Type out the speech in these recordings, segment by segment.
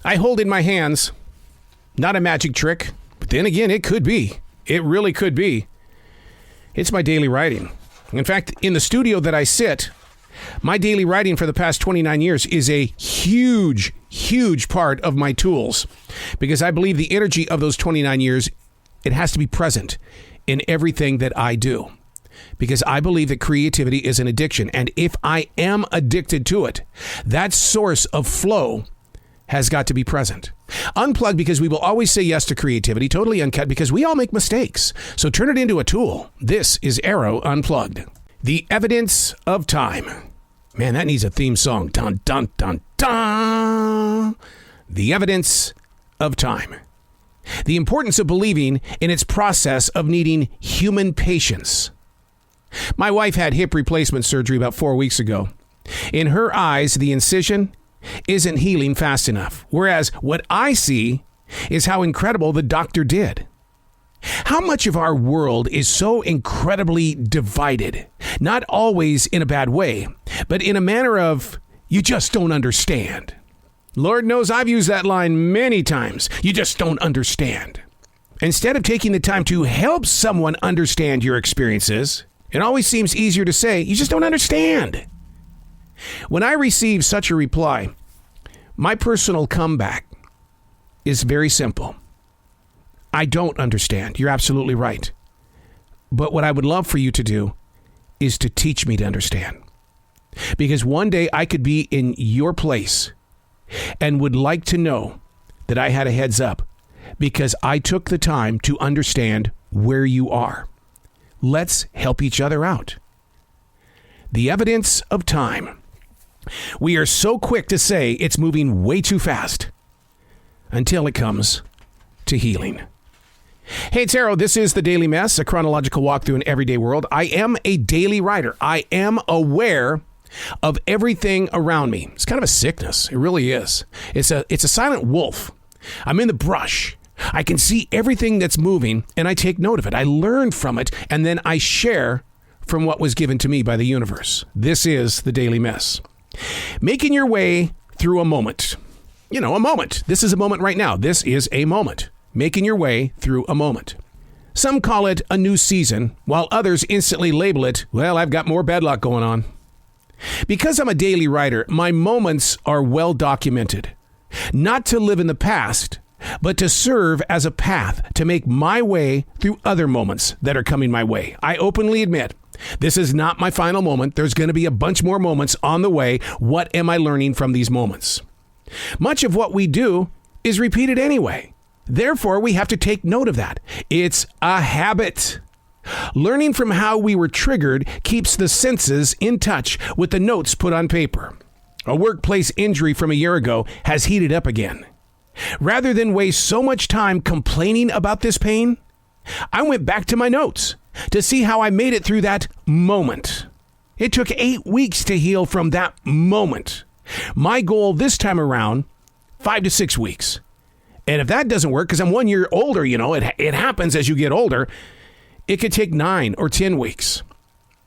I hold in my hands, not a magic trick, but then again, it could be. It really could be. It's my daily writing. In fact, in the studio that I sit, my daily writing for the past 29 years is a huge, huge part of my tools, because I believe the energy of those 29 years, it has to be present in everything that I do, because I believe that creativity is an addiction. And if I am addicted to it, that source of flow has got to be present. Unplugged, because we will always say yes to creativity. Totally Uncut, because we all make mistakes. So turn it into a tool. This is Arroe Unplugged. The evidence of time. Man, that needs a theme song. Dun, dun, dun, dun. The evidence of time. The importance of believing in its process of needing human patience. My wife had hip replacement surgery about 4 weeks ago. In her eyes, the incision isn't healing fast enough, whereas what I see is how incredible the doctor did. How much of our world is so incredibly divided, not always in a bad way, but in a manner of, you just don't understand. Lord knows I've used that line many times. You just don't understand. Instead of taking the time to help someone understand your experiences, it always seems easier to say, you just don't understand. When I receive such a reply, my personal comeback is very simple. I don't understand. You're absolutely right. But what I would love for you to do is to teach me to understand. Because one day I could be in your place and would like to know that I had a heads up because I took the time to understand where you are. Let's help each other out. The evidence of time. We are so quick to say it's moving way too fast until it comes to healing. Hey, it's Arroe. This is The Daily Mess, a chronological walk through an everyday world. I am a daily writer. I am aware of everything around me. It's kind of a sickness. It really is. It's a silent wolf. I'm in the brush. I can see everything that's moving, and I take note of it. I learn from it, and then I share from what was given to me by the universe. This is The Daily Mess. Making your way through a moment. You know, a moment. This is a moment right now. This is a moment. Making your way through a moment. Some call it a new season, while others instantly label it, well, I've got more bad luck going on. Because I'm a daily writer, my moments are well documented. Not to live in the past, but to serve as a path to make my way through other moments that are coming my way. I openly admit, this is not my final moment. There's going to be a bunch more moments on the way. What am I learning from these moments? Much of what we do is repeated anyway. Therefore, we have to take note of that. It's a habit. Learning from how we were triggered keeps the senses in touch with the notes put on paper. A workplace injury from a year ago has heated up again. Rather than waste so much time complaining about this pain, I went back to my notes to see how I made it through that moment. It took 8 weeks to heal from that moment. My goal this time around, 5 to 6 weeks. And if that doesn't work, because I'm 1 year older, you know, it happens as you get older, it could take 9 or 10 weeks.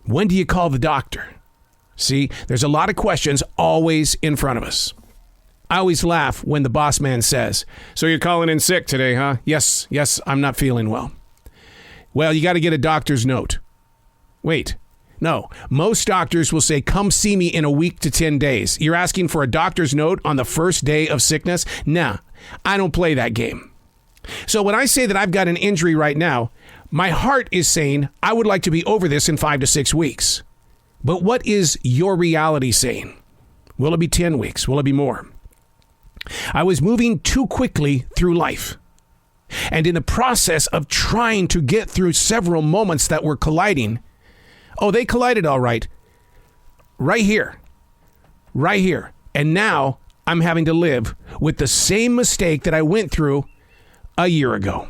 When do you call the doctor? See, there's a lot of questions always in front of us. I always laugh when the boss man says, so you're calling in sick today, huh? Yes, I'm not feeling well. Well, you got to get a doctor's note. Wait, no. Most doctors will say, come see me in a week to 10 days. You're asking for a doctor's note on the first day of sickness? Nah, I don't play that game. So when I say that I've got an injury right now, my heart is saying I would like to be over this in 5 to 6 weeks. But what is your reality saying? Will it be 10 weeks? Will it be more? I was moving too quickly through life. And in the process of trying to get through several moments that were colliding, they collided all right. Right here. And now I'm having to live with the same mistake that I went through a year ago.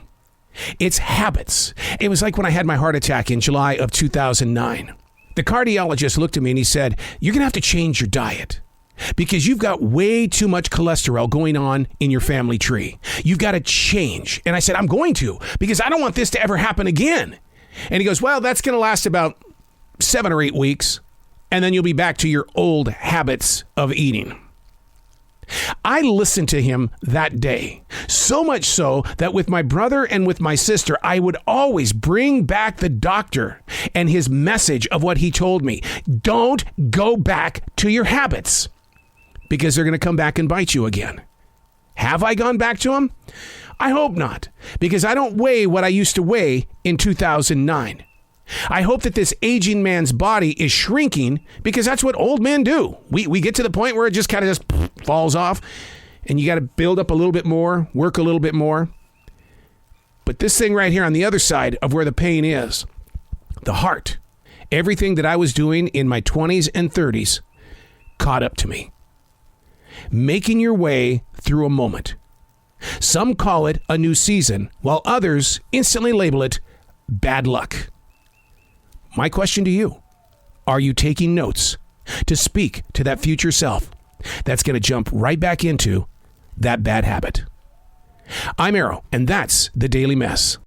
It's habits. It was like when I had my heart attack in July of 2009. The cardiologist looked at me and he said, you're going to have to change your diet because you've got way too much cholesterol going on in your family tree. You've got to change. And I said, I'm going to, because I don't want this to ever happen again. And he goes, well, that's going to last about 7 or 8 weeks. And then you'll be back to your old habits of eating. I listened to him that day, so much so that with my brother and with my sister, I would always bring back the doctor and his message of what he told me. Don't go back to your habits because they're going to come back and bite you again. Have I gone back to them? I hope not, because I don't weigh what I used to weigh in 2009. I hope that this aging man's body is shrinking because that's what old men do. We get to the point where it just kind of just falls off and you got to build up a little bit more, work a little bit more. But this thing right here on the other side of where the pain is, the heart, everything that I was doing in my 20s and 30s caught up to me. Making your way through a moment. Some call it a new season, while others instantly label it bad luck. My question to you, are you taking notes to speak to that future self that's going to jump right back into that bad habit? I'm Arroe, and that's The Daily Mess.